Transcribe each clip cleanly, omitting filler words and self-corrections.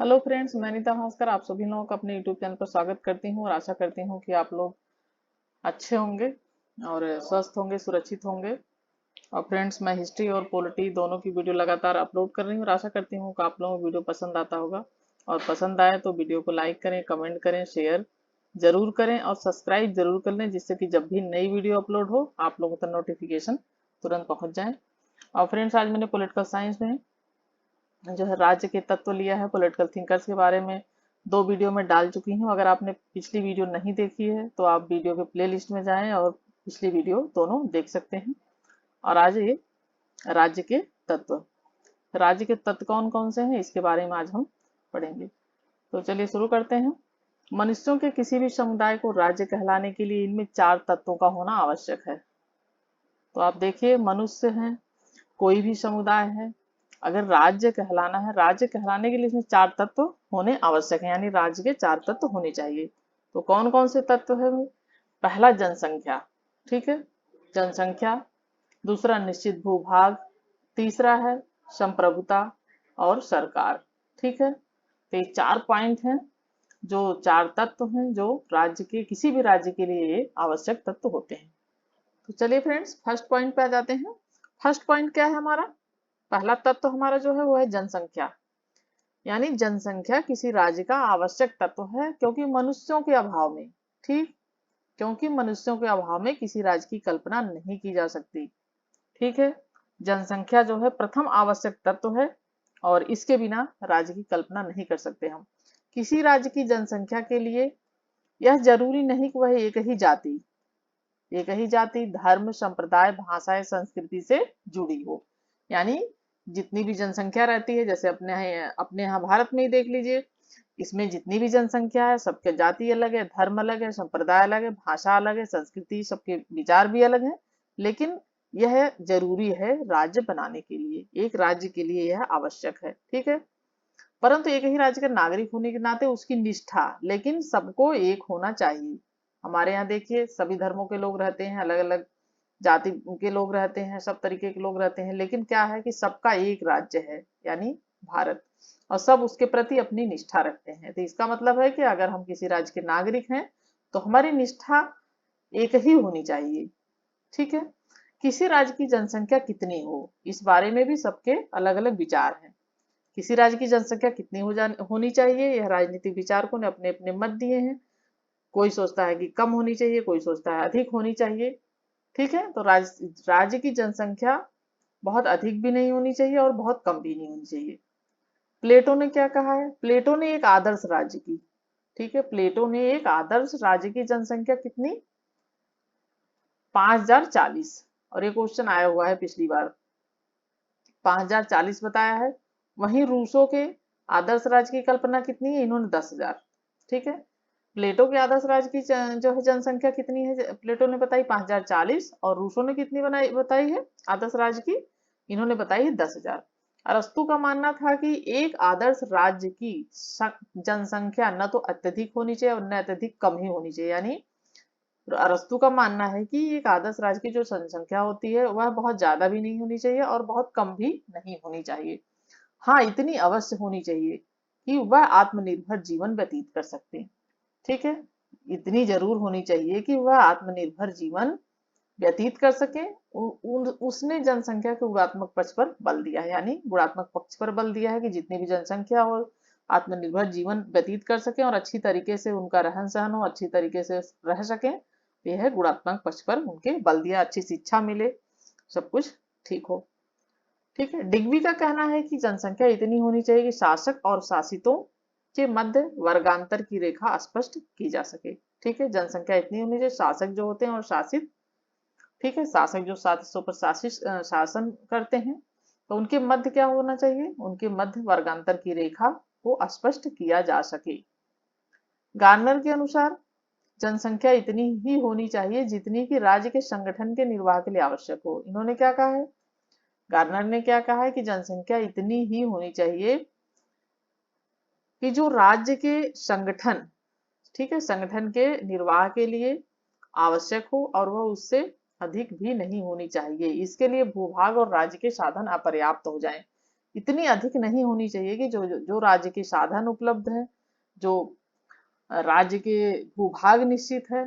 Hello friends, मैं नीता भास्कर आप सभी लोगों का अपने यूट्यूब चैनल पर स्वागत करती हूँ और आशा करती हूँ कि आप लोग अच्छे होंगे और स्वस्थ होंगे, सुरक्षित होंगे। और फ्रेंड्स, मैं हिस्ट्री और पॉलिटी दोनों की वीडियो लगातार अपलोड कर रही हूँ और आशा करती हूँ कि आप लोगों को वीडियो पसंद आता होगा। और पसंद आए तो वीडियो को लाइक करें, कमेंट करें, शेयर जरूर करें और सब्सक्राइब जरूर कर लें, जिससे कि जब भी नई वीडियो अपलोड हो आप लोगों तक नोटिफिकेशन तुरंत पहुंच जाए। और फ्रेंड्स, आज मैंने पॉलिटिकल साइंस में जो है राज्य के तत्व लिया है, पॉलिटिकल थिंकर्स के बारे में दो वीडियो में डाल चुकी हूँ। अगर आपने पिछली वीडियो नहीं देखी है तो आप वीडियो के प्लेलिस्ट में जाएं और पिछली वीडियो दोनों देख सकते हैं। और आज ये राज्य के तत्व, राज्य के तत्व कौन कौन से हैं इसके बारे में आज हम पढ़ेंगे। तो चलिए शुरू करते हैं। मनुष्यों के किसी भी समुदाय को राज्य कहलाने के लिए इनमें चार तत्वों का होना आवश्यक है। तो आप देखिए, मनुष्य हैं, कोई भी समुदाय है, अगर राज्य कहलाना है, राज्य कहलाने के लिए इसमें चार तत्व होने आवश्यक है, यानी राज्य के चार तत्व होने चाहिए। तो कौन कौन से तत्व है? पहला जनसंख्या, ठीक है, जनसंख्या। दूसरा निश्चित भूभाग। तीसरा है संप्रभुता और सरकार। ठीक है, तो ये चार पॉइंट हैं, जो चार तत्व हैं जो राज्य के, किसी भी राज्य के लिए ये आवश्यक तत्व होते हैं। तो चलिए फ्रेंड्स, फर्स्ट पॉइंट पे आ जाते हैं। फर्स्ट पॉइंट क्या है हमारा? पहला तत्व हमारा जो है वो है जनसंख्या, यानी जनसंख्या किसी राज्य का आवश्यक तत्व है, क्योंकि मनुष्यों के अभाव में, ठीक, क्योंकि मनुष्यों के अभाव में किसी राज्य की कल्पना नहीं की जा सकती। ठीक है, जनसंख्या जो है प्रथम आवश्यक तत्व है और इसके बिना राज्य की कल्पना नहीं कर सकते हम। किसी राज्य की जनसंख्या के लिए यह जरूरी नहीं कि वह एक ही जाति, धर्म, संप्रदाय, भाषा या संस्कृति से जुड़ी हो। यानी जितनी भी जनसंख्या रहती है, जैसे अपने यहाँ भारत में ही देख लीजिए, इसमें जितनी भी जनसंख्या है सबके जाति अलग है, धर्म अलग है, संप्रदाय अलग है, भाषा अलग है, संस्कृति, सबके विचार भी अलग है। लेकिन यह जरूरी है राज्य बनाने के लिए, एक राज्य के लिए यह आवश्यक है। ठीक है, परंतु एक ही राज्य का नागरिक होने के नाते उसकी निष्ठा लेकिन सबको एक होना चाहिए। हमारे यहाँ देखिए, सभी धर्मों के लोग रहते हैं, अलग अलग जाति के लोग रहते हैं, सब तरीके के लोग रहते हैं, लेकिन क्या है कि सबका एक राज्य है, यानी भारत, और सब उसके प्रति अपनी निष्ठा रखते हैं। तो इसका मतलब है कि अगर हम किसी राज्य के नागरिक हैं तो हमारी निष्ठा एक ही होनी चाहिए। ठीक है, किसी राज्य की जनसंख्या कितनी हो इस बारे में भी सबके अलग अलग विचार हैं। किसी राज्य की जनसंख्या कितनी होनी चाहिए, यह राजनीतिक विचारकों ने अपने अपने मत दिए हैं। कोई सोचता है कि कम होनी चाहिए, कोई सोचता है अधिक होनी चाहिए। ठीक है, तो राज्य की जनसंख्या बहुत अधिक भी नहीं होनी चाहिए और बहुत कम भी नहीं होनी चाहिए। प्लेटो ने क्या कहा है? प्लेटो ने एक आदर्श राज्य की, ठीक है, प्लेटो ने एक आदर्श राज्य की जनसंख्या कितनी? 5040। और ये क्वेश्चन आया हुआ है पिछली बार, 5040 बताया है। वहीं रूसो के आदर्श राज्य की कल्पना कितनी है? इन्होंने 10,000। ठीक है, प्लेटो के आदर्श राज्य की जो है जनसंख्या कितनी है, प्लेटो ने बताई 5040, और रूसो ने कितनी बताई है आदर्श राज्य की? इन्होंने बताई है 10,000। अरस्तु का मानना था कि एक आदर्श राज्य की जनसंख्या न तो अत्यधिक होनी चाहिए और न अत्यधिक कम ही होनी चाहिए। यानी अरस्तु का मानना है कि एक आदर्श राज्य की जो जनसंख्या होती है वह बहुत ज्यादा भी नहीं होनी चाहिए और बहुत कम भी नहीं होनी चाहिए। हाँ, इतनी अवश्य होनी चाहिए कि वह आत्मनिर्भर जीवन व्यतीत कर सकते हैं। ठीक है, इतनी जरूर होनी चाहिए कि वह आत्मनिर्भर जीवन व्यतीत कर सके। उसने जनसंख्या के गुणात्मक पक्ष पर बल दिया है, यानी गुणात्मक पक्ष पर बल दिया है कि जितनी भी जनसंख्या हो आत्मनिर्भर जीवन व्यतीत कर सके और अच्छी तरीके से उनका रहन सहन हो, अच्छी तरीके से रह सके। यह गुणात्मक पक्ष पर उनके बल दिया, अच्छी शिक्षा मिले, सब कुछ ठीक हो। ठीक है, डिग्बी का कहना है कि जनसंख्या इतनी होनी चाहिए कि शासक और शासितों के मध्य वर्गांतर की रेखा स्पष्ट की जा सके। ठीक है, जनसंख्या इतनी होनी चाहिए, शासक जो होते हैं और शासित, ठीक है, शासक जो शासितों पर शासन करते हैं, तो उनके मध्य क्या होना चाहिए? उनके मध्य वर्गांतर की रेखा को स्पष्ट किया जा सके। गार्नर के अनुसार जनसंख्या इतनी ही होनी चाहिए जितनी कि राज्य के संगठन के निर्वाह के लिए आवश्यक हो। इन्होंने क्या कहा है? गार्नर ने क्या कहा है कि जनसंख्या इतनी ही होनी चाहिए कि जो राज्य के संगठन, ठीक है, संगठन के निर्वाह के लिए आवश्यक हो और वह उससे अधिक भी नहीं होनी चाहिए। इसके लिए भूभाग और राज्य के साधन अपर्याप्त हो जाएं। इतनी अधिक नहीं होनी चाहिए कि जो राज्य के साधन उपलब्ध है, जो राज्य के भूभाग निश्चित है,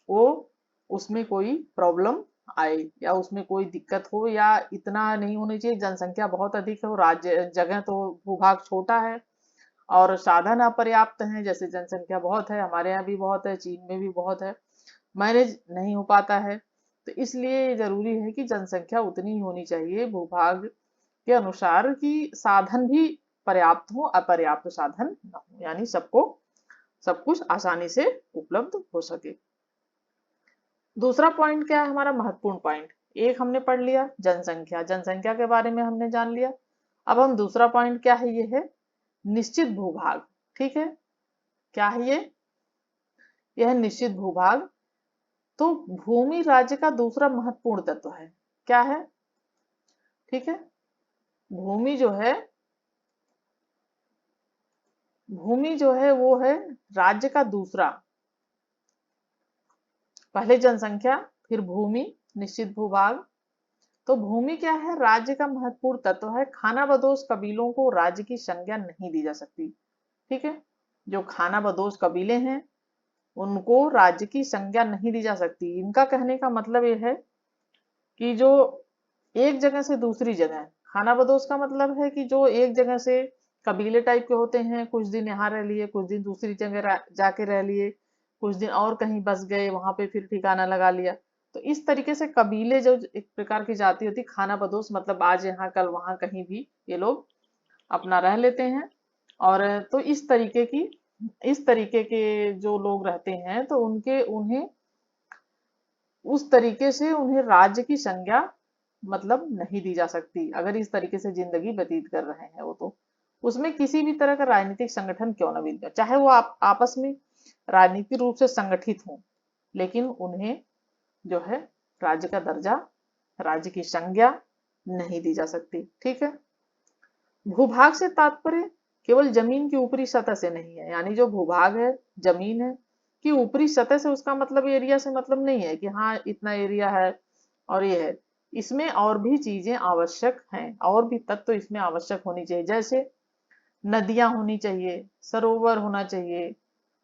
वो उसमें कोई प्रॉब्लम आए या उसमें कोई दिक्कत हो, या इतना नहीं होनी चाहिए जनसंख्या बहुत अधिक है, राज्य जगह तो भूभाग छोटा है और साधन अपर्याप्त हैं, जैसे जनसंख्या बहुत है, हमारे यहाँ भी बहुत है, चीन में भी बहुत है, मैनेज नहीं हो पाता है। तो इसलिए जरूरी है कि जनसंख्या उतनी ही होनी चाहिए भूभाग के अनुसार कि साधन भी पर्याप्त हो, अपर्याप्त साधन न हो, यानी सबको सब कुछ आसानी से उपलब्ध हो सके। दूसरा पॉइंट क्या है हमारा महत्वपूर्ण पॉइंट? एक हमने पढ़ लिया जनसंख्या, जनसंख्या के बारे में हमने जान लिया। अब हम दूसरा पॉइंट क्या है, ये है निश्चित भूभाग। ठीक है, क्या है ये? यह है निश्चित भूभाग। तो भूमि राज्य का दूसरा महत्वपूर्ण तत्व है। क्या है? ठीक है, भूमि जो है, भूमि जो है वो है राज्य का दूसरा, पहले जनसंख्या फिर भूमि निश्चित भूभाग। तो भूमि क्या है? राज्य का महत्वपूर्ण तत्व है। खानाबदोश कबीलों को राज्य की संज्ञा नहीं दी जा सकती। ठीक है, जो खानाबदोश कबीले हैं उनको राज्य की संज्ञा नहीं दी जा सकती। इनका कहने का मतलब यह है कि जो एक जगह से दूसरी जगह, खानाबदोश का मतलब है कि जो एक जगह से कबीले टाइप के होते हैं, कुछ दिन यहाँ रह लिए, कुछ दिन दूसरी जगह जाके रह लिए, कुछ दिन और कहीं बस गए, वहां पे फिर ठिकाना लगा लिया। तो इस तरीके से कबीले जो एक प्रकार की जाति होती, खानाबदोश मतलब आज यहाँ कल वहां कहीं भी ये लोग अपना रह लेते हैं। और तो इस तरीके के जो लोग रहते हैं तो उनके उन्हें उस तरीके से उन्हें राज्य की संज्ञा मतलब नहीं दी जा सकती। अगर इस तरीके से जिंदगी व्यतीत कर रहे हैं वो, तो उसमें किसी भी तरह का राजनीतिक संगठन क्यों न भी, चाहे वो आपस में राजनीतिक रूप से संगठित हों, लेकिन उन्हें जो है राज्य का दर्जा, राज्य की संज्ञा नहीं दी जा सकती। ठीक है, भूभाग से तात्पर्य केवल जमीन की ऊपरी सतह से नहीं है, यानी जो भूभाग है, जमीन है कि ऊपरी सतह से, उसका मतलब एरिया से मतलब नहीं है कि हाँ इतना एरिया है और ये है। इसमें और भी चीजें आवश्यक हैं, और भी तत्व इसमें आवश्यक होनी चाहिए, जैसे नदियां होनी चाहिए, सरोवर होना चाहिए।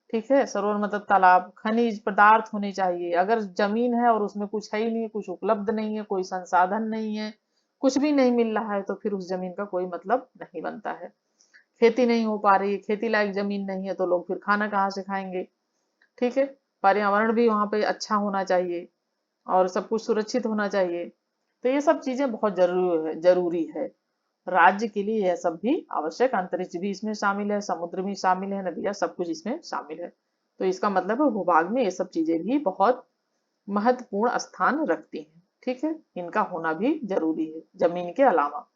ठीक है, सरोवर मतलब तालाब, खनिज पदार्थ होने चाहिए। अगर जमीन है और उसमें कुछ है ही नहीं, कुछ उपलब्ध नहीं है, कोई संसाधन नहीं है, कुछ भी नहीं मिल रहा है, तो फिर उस जमीन का कोई मतलब नहीं बनता है। खेती नहीं हो पा रही है, खेती लायक जमीन नहीं है, तो लोग फिर खाना कहाँ से खाएंगे? ठीक है, पर्यावरण भी वहां पे अच्छा होना चाहिए और सब कुछ सुरक्षित होना चाहिए। तो ये सब चीजें बहुत जरूरी है राज्य के लिए। यह सब भी आवश्यक, अंतरिक्ष भी इसमें शामिल है, समुद्र भी शामिल है, नदियां, सब कुछ इसमें शामिल है। तो इसका मतलब है भूभाग में ये सब चीजें भी बहुत महत्वपूर्ण स्थान रखती हैं। ठीक है, इनका होना भी जरूरी है जमीन के अलावा।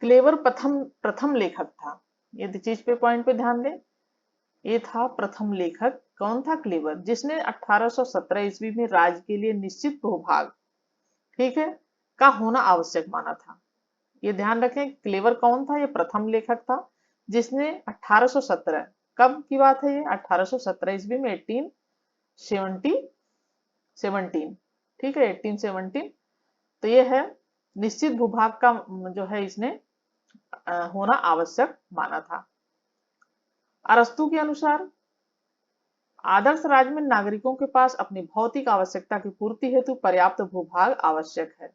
क्लेवर प्रथम प्रथम लेखक था, ये चीज पे पॉइंट पे ध्यान दें। ये था प्रथम लेखक। कौन था? क्लेवर, जिसने 1817 ईस्वी में राज्य के लिए निश्चित भूभाग, ठीक है, का होना आवश्यक माना था। ये ध्यान रखें, क्लेवर कौन था? ये प्रथम लेखक था जिसने 1817, कब की बात है ये? 1817 ईस्वी में, 1817, ठीक है, 1817। तो ये है निश्चित भूभाग का जो है इसने होना आवश्यक माना था। अरस्तु के अनुसार आदर्श राज्य में नागरिकों के पास अपनी भौतिक आवश्यकता की पूर्ति हेतु पर्याप्त भूभाग आवश्यक है।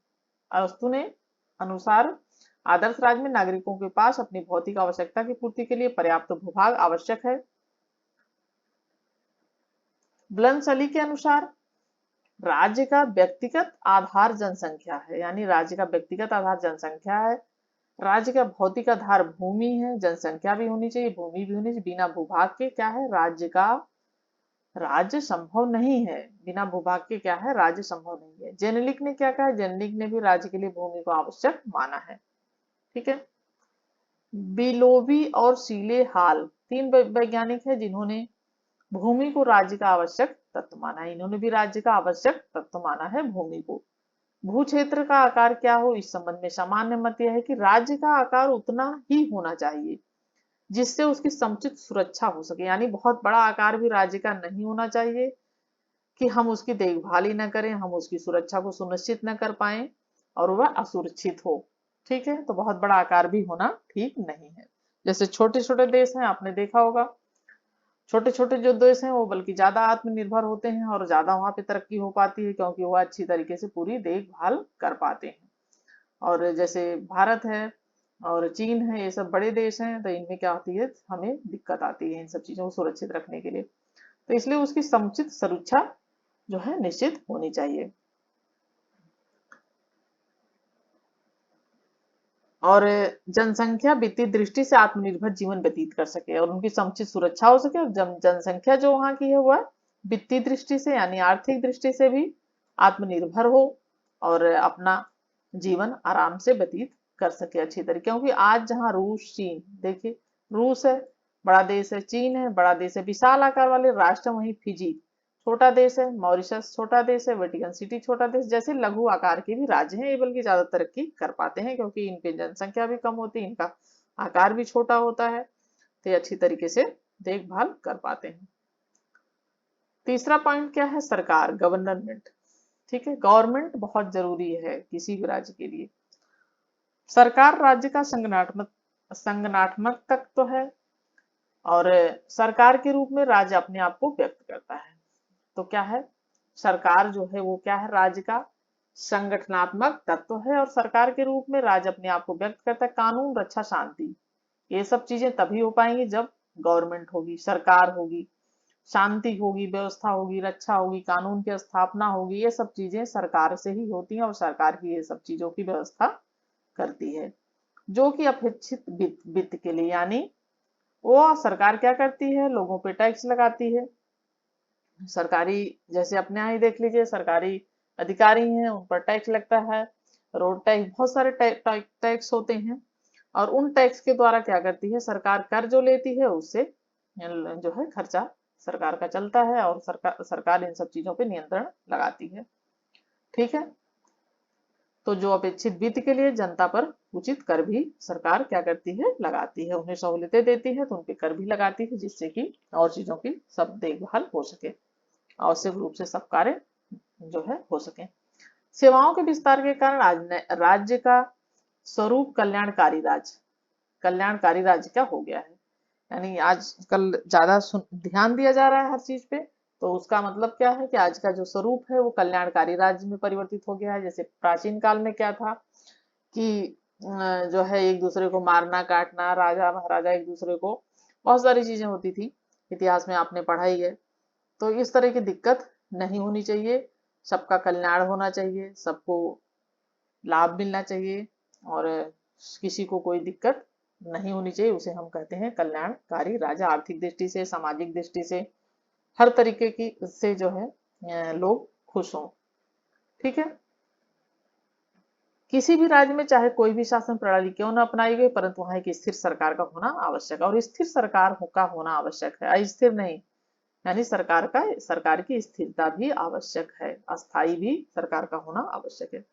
अरस्तु ने अनुसार आदर्श राज्य में नागरिकों के पास अपनी भौतिक आवश्यकता की पूर्ति के लिए पर्याप्त भूभाग आवश्यक है। ब्लनसली के अनुसार राज्य का व्यक्तिगत आधार जनसंख्या है, यानी राज्य का व्यक्तिगत आधार जनसंख्या है। राज्य का भौतिक आधार भूमि है, जनसंख्या भी होनी चाहिए, भूमि भी होनी चाहिए। बिना भूभाग के क्या है? राज्य संभव नहीं है। बिना भूभाग के क्या है? राज्य संभव नहीं है। जेनेलिक ने क्या कहा? जेनेलिक ने भी राज्य के लिए भूमि को आवश्यक माना है। ठीक है, बिलोवी और सीले हाल 3 वैज्ञानिक है जिन्होंने भूमि को राज्य का आवश्यक तत्व माना है। इन्होंने भी राज्य का आवश्यक तत्व माना है भूमि को। भू क्षेत्र का आकार क्या हो, इस संबंध में सामान्य मत यह है कि राज्य का आकार उतना ही होना चाहिए जिससे उसकी समुचित सुरक्षा हो सके, यानी बहुत बड़ा आकार भी राज्य का नहीं होना चाहिए कि हम उसकी देखभाल ही न करें, हम उसकी सुरक्षा को सुनिश्चित न कर पाए और वह असुरक्षित हो। ठीक है, तो बहुत बड़ा आकार भी होना ठीक नहीं है। जैसे छोटे छोटे देश हैं, आपने देखा होगा, छोटे छोटे जो देश हैं वो बल्कि ज्यादा आत्मनिर्भर होते हैं और ज्यादा वहां पे तरक्की हो पाती है, क्योंकि वो अच्छी तरीके से पूरी देखभाल कर पाते हैं। और जैसे भारत है और चीन है, ये सब बड़े देश हैं, तो इनमें क्या होती है, हमें दिक्कत आती है इन सब चीजों को सुरक्षित रखने के लिए। तो इसलिए उसकी समुचित सुरक्षा जो है निश्चित होनी चाहिए। और जनसंख्या वित्तीय दृष्टि से आत्मनिर्भर जीवन व्यतीत कर सके और उनकी समुचित सुरक्षा हो सके, और जनसंख्या जो वहां की है वह वित्तीय दृष्टि से यानी आर्थिक दृष्टि से भी आत्मनिर्भर हो और अपना जीवन आराम से व्यतीत कर सके अच्छी तरीके। क्योंकि आज जहाँ रूस चीन, देखिए रूस है बड़ा देश है, चीन है बड़ा देश है, विशाल आकार वाले राष्ट्र, वहीं फिजी छोटा देश है, मॉरिशस छोटा देश है, वेटिकन सिटी छोटा देश, जैसे लघु आकार के भी राज्य हैं, ये बल्कि ज्यादा तरक्की कर पाते हैं क्योंकि इनकी जनसंख्या भी कम होती है, इनका आकार भी छोटा होता है, तो ये अच्छी तरीके से देखभाल कर पाते हैं। तीसरा पॉइंट क्या है, सरकार, गवर्नमेंट। ठीक है, गवर्नमेंट बहुत जरूरी है किसी भी राज्य के लिए। सरकार राज्य का संगठनात्मक तत्व है और सरकार के रूप में राज्य अपने आप को व्यक्त करता है। तो क्या है, सरकार जो है वो क्या है, राज्य का संगठनात्मक तत्व है और सरकार के रूप में राज्य अपने आप को व्यक्त करता है। कानून, रक्षा, शांति, ये सब चीजें तभी हो पाएंगी जब गवर्नमेंट होगी, सरकार होगी, शांति होगी, व्यवस्था होगी, रक्षा होगी, कानून की स्थापना होगी, ये सब चीजें सरकार से ही होती हैं और सरकार ही ये सब चीजों की व्यवस्था करती है। जो कि अपेक्षित वित्त के लिए, यानी वो सरकार क्या करती है, लोगों पे टैक्स लगाती है। सरकारी, जैसे अपने यहाँ ही देख लीजिए, सरकारी अधिकारी हैं उन पर टैक्स लगता है, रोड टैक्स, बहुत सारे टैक्स होते हैं। और उन टैक्स के द्वारा क्या करती है सरकार, कर जो लेती है उससे जो है खर्चा सरकार का चलता है और सरकार इन सब चीजों पे नियंत्रण लगाती है। ठीक है, तो जो अपेक्षित वित्त के लिए जनता पर उचित कर भी सरकार क्या करती है, लगाती है, उन्हें सहूलियतें देती है तो उन पे कर भी लगाती है, जिससे कि और चीजों की सब देखभाल हो सके, आवश्यक रूप से सब कार्य जो है हो सके। सेवाओं के विस्तार के कारण राज्य का स्वरूप कल्याणकारी राज्य क्या हो गया है, यानी आजकल ज्यादा ध्यान दिया जा रहा है हर चीज पे, तो उसका मतलब क्या है कि आज का जो स्वरूप है वो कल्याणकारी राज्य में परिवर्तित हो गया है। जैसे प्राचीन काल में क्या था कि जो है एक दूसरे को मारना काटना, राजा महाराजा एक दूसरे को, बहुत सारी चीजें होती थी, इतिहास में आपने पढ़ा ही है। तो इस तरह की दिक्कत नहीं होनी चाहिए, सबका कल्याण होना चाहिए, सबको लाभ मिलना चाहिए और किसी को कोई दिक्कत नहीं होनी चाहिए, उसे हम कहते हैं कल्याणकारी राज्य। आर्थिक दृष्टि से, सामाजिक दृष्टि से, हर तरीके की से जो है लोग खुश हों। ठीक है, किसी भी राज्य में चाहे कोई भी शासन प्रणाली क्यों न अपनाई गई, परंतु वहां एक स्थिर सरकार का होना आवश्यक है, और स्थिर सरकार का होना आवश्यक है, अस्थिर नहीं, यानी सरकार की स्थिरता भी आवश्यक है, अस्थायी भी सरकार का होना आवश्यक है,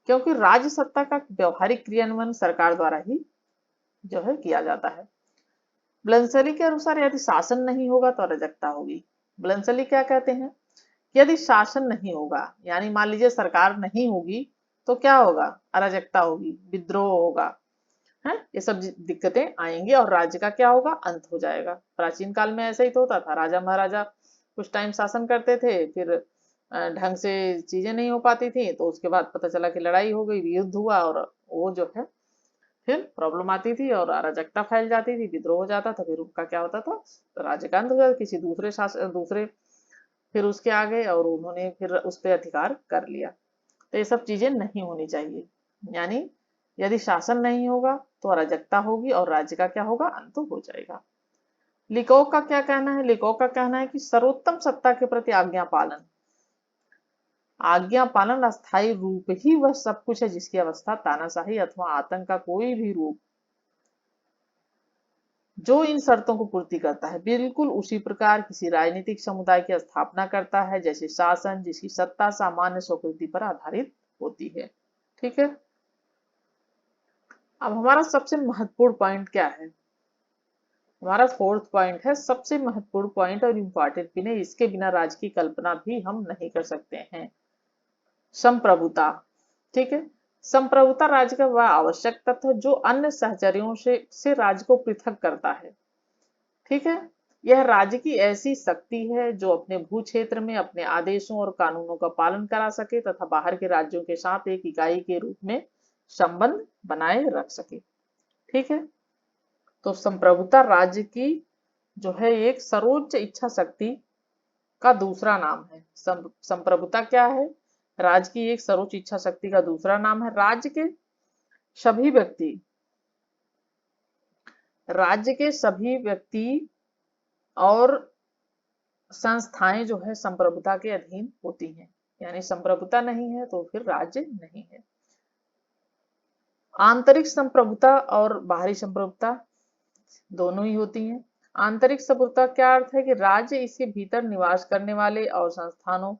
क्योंकि राज्य सत्ता का व्यवहारिक क्रियान्वयन सरकार द्वारा ही जो है किया जाता है। ब्लंसली के अनुसार यदि शासन नहीं होगा तो अराजकता होगी। ब्लंसली क्या कहते हैं, यदि शासन नहीं होगा, यानी मान लीजिए सरकार नहीं होगी तो क्या होगा, अराजकता होगी, विद्रोह होगा, है, ये सब दिक्कतें आएंगी और राज्य का क्या होगा, अंत हो जाएगा। प्राचीन काल में ऐसा ही तो होता था, राजा महाराजा कुछ टाइम शासन करते थे, फिर ढंग से चीजें नहीं हो पाती थी, तो उसके बाद पता चला कि लड़ाई हो गई, युद्ध हुआ और वो जो है फिर प्रॉब्लम आती थी और अराजकता फैल जाती थी, विद्रोह हो जाता था, फिर उनका क्या होता था, राज्य का अंत हो जाता, किसी दूसरे शासन दूसरे फिर उसके आ गए और उन्होंने फिर उस पर अधिकार कर लिया। तो ये सब चीजें नहीं होनी चाहिए, यानी यदि शासन नहीं होगा तो अराजकता होगी और राज्य का क्या होगा, अंत हो जाएगा। लिकोक का क्या कहना है, लिकोक का कहना है कि सर्वोत्तम सत्ता के प्रति आज्ञा पालन अस्थायी रूप ही वह सब कुछ है जिसकी अवस्था तानाशाही अथवा आतंक का कोई भी रूप जो इन शर्तों को पूर्ति करता है, बिल्कुल उसी प्रकार किसी राजनीतिक समुदाय की स्थापना करता है जैसे शासन जिसकी सत्ता सामान्य स्वीकृति पर आधारित होती है। ठीक है, अब हमारा सबसे महत्वपूर्ण पॉइंट क्या है, हमारा फोर्थ पॉइंट है, सबसे महत्वपूर्ण पॉइंट और इम्पोर्टेंट भी नहीं, इसके बिना राज्य की कल्पना भी हम नहीं कर सकते हैं, संप्रभुता। ठीक है, संप्रभुता राज्य का वह आवश्यक तत्व है जो अन्य सहचर्यों से राज्य को पृथक करता है। ठीक है, यह राज्य की ऐसी शक्ति है जो अपने भू क्षेत्र में अपने आदेशों और कानूनों का पालन करा सके तथा बाहर के राज्यों के साथ एक इकाई के रूप में संबंध बनाए रख सके। ठीक है, तो संप्रभुता राज्य की जो है एक सर्वोच्च इच्छा शक्ति का दूसरा नाम है। संप्रभुता क्या है? राज्य की एक सर्वोच्च इच्छा शक्ति का दूसरा नाम है। राज्य के सभी व्यक्ति और संस्थाएं जो है संप्रभुता के अधीन होती हैं। यानी संप्रभुता नहीं है तो फिर राज्य नहीं है। आंतरिक संप्रभुता और बाहरी संप्रभुता दोनों ही होती हैं। आंतरिक संप्रभुता क्या अर्थ है कि राज्य इसके भीतर निवास करने वाले और संस्थानों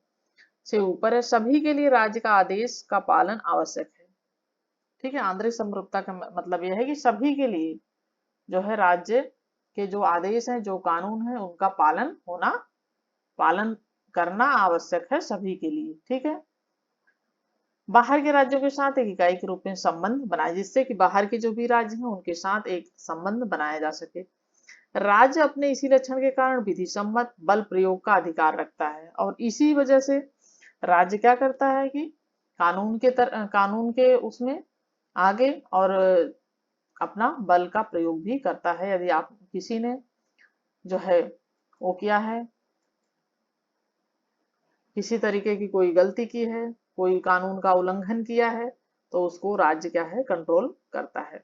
से ऊपर है, सभी के लिए राज्य का आदेश का पालन आवश्यक है। ठीक है, आंतरिक संप्रभुता का मतलब यह है कि सभी के लिए जो है राज्य के जो आदेश हैं, जो कानून है, उनका पालन करना आवश्यक है सभी के लिए। ठीक है, बाहर के राज्यों के साथ एक इकाई के रूप में संबंध बनाए, जिससे कि बाहर के जो भी राज्य हैं उनके साथ एक संबंध बनाया जा सके। राज्य अपने इसी लक्षण के कारण विधि सम्मत बल प्रयोग का अधिकार रखता है और इसी वजह से राज्य क्या करता है कि कानून के उसमें आगे और अपना बल का प्रयोग भी करता है। यदि आप किसी ने जो है वो किया है, किसी तरीके की कोई गलती की है, कोई कानून का उल्लंघन किया है, तो उसको राज्य क्या है कंट्रोल करता है।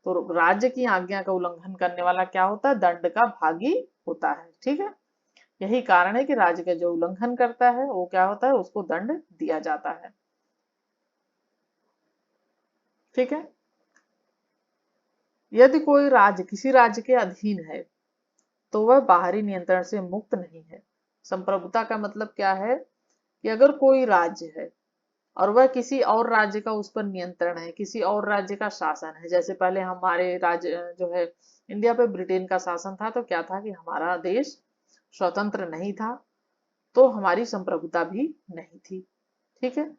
तो राज्य की आज्ञा का उल्लंघन करने वाला क्या होता है? दंड का भागी होता है। ठीक है, यही कारण है कि राज्य का जो उल्लंघन करता है वो क्या होता है? उसको दंड दिया जाता है। ठीक है, यदि कोई राज्य किसी राज्य के अधीन है तो वह बाहरी नियंत्रण से मुक्त नहीं है। संप्रभुता का मतलब क्या है कि अगर कोई राज्य है और वह किसी और राज्य का उस पर नियंत्रण है, किसी और राज्य का शासन है, जैसे पहले हमारे राज्य जो है इंडिया पे ब्रिटेन का शासन था, तो क्या था कि हमारा देश स्वतंत्र नहीं था, तो हमारी संप्रभुता भी नहीं थी। ठीक है,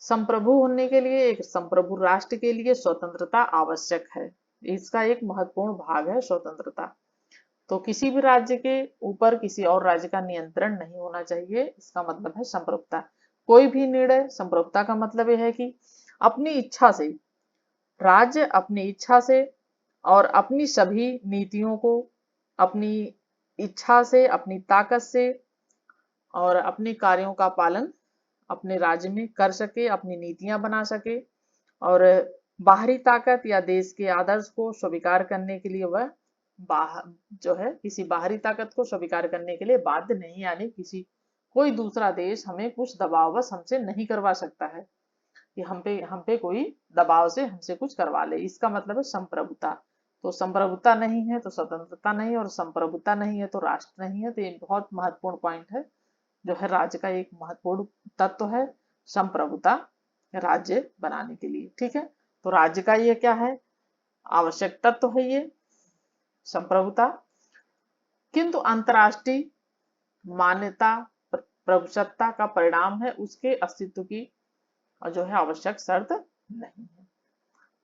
संप्रभु होने के लिए एक संप्रभु राष्ट्र के लिए स्वतंत्रता आवश्यक है। इसका एक महत्वपूर्ण भाग है स्वतंत्रता। तो किसी भी राज्य के ऊपर किसी और राज्य का नियंत्रण नहीं होना चाहिए, इसका मतलब है संप्रभुता। कोई भी निर्णय, संप्रभुता का मतलब यह है कि अपनी इच्छा से राज्य अपनी इच्छा से और अपनी सभी नीतियों को अपनी इच्छा से, अपनी ताकत से और अपने कार्यों का पालन अपने राज्य में कर सके, अपनी नीतियां बना सके और बाहरी ताकत या देश के आदर्श को स्वीकार करने के लिए वह जो है किसी बाहरी ताकत को स्वीकार करने के लिए बाध्य नहीं। यानी कोई दूसरा देश हमें कुछ दबावश हमसे नहीं करवा सकता है कि हम पे कोई दबाव से हमसे कुछ करवा ले। इसका मतलब है संप्रभुता। तो संप्रभुता नहीं है तो स्वतंत्रता नहीं, और संप्रभुता नहीं है तो राष्ट्र नहीं है। तो ये बहुत महत्वपूर्ण पॉइंट है, जो है राज्य का एक महत्वपूर्ण तत्व है संप्रभुता राज्य बनाने के लिए। ठीक है, तो राज्य का ये क्या है? आवश्यक तत्व है ये संप्रभुता। किंतु अंतरराष्ट्रीय मान्यता प्रभुसत्ता का परिणाम है, उसके अस्तित्व की जो है आवश्यक शर्त नहीं है।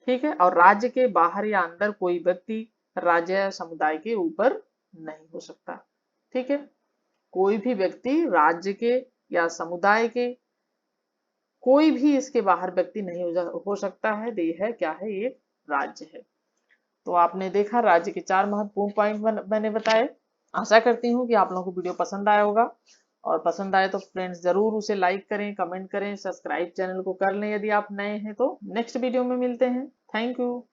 ठीक है, और राज्य के बाहर या अंदर कोई व्यक्ति राज्य या समुदाय के ऊपर नहीं हो सकता। ठीक है, कोई भी व्यक्ति राज्य के या समुदाय के कोई भी इसके बाहर व्यक्ति नहीं हो सकता है। ये है क्या है? एक राज्य है। तो आपने देखा राज्य के 4 महत्वपूर्ण पॉइंट मैंने बताए। आशा करती हूँ कि आप लोगों को वीडियो पसंद आया होगा, और पसंद आए तो फ्रेंड्स जरूर उसे लाइक करें, कमेंट करें, सब्सक्राइब चैनल को कर लें यदि आप नए हैं। तो नेक्स्ट वीडियो में मिलते हैं। Thank you.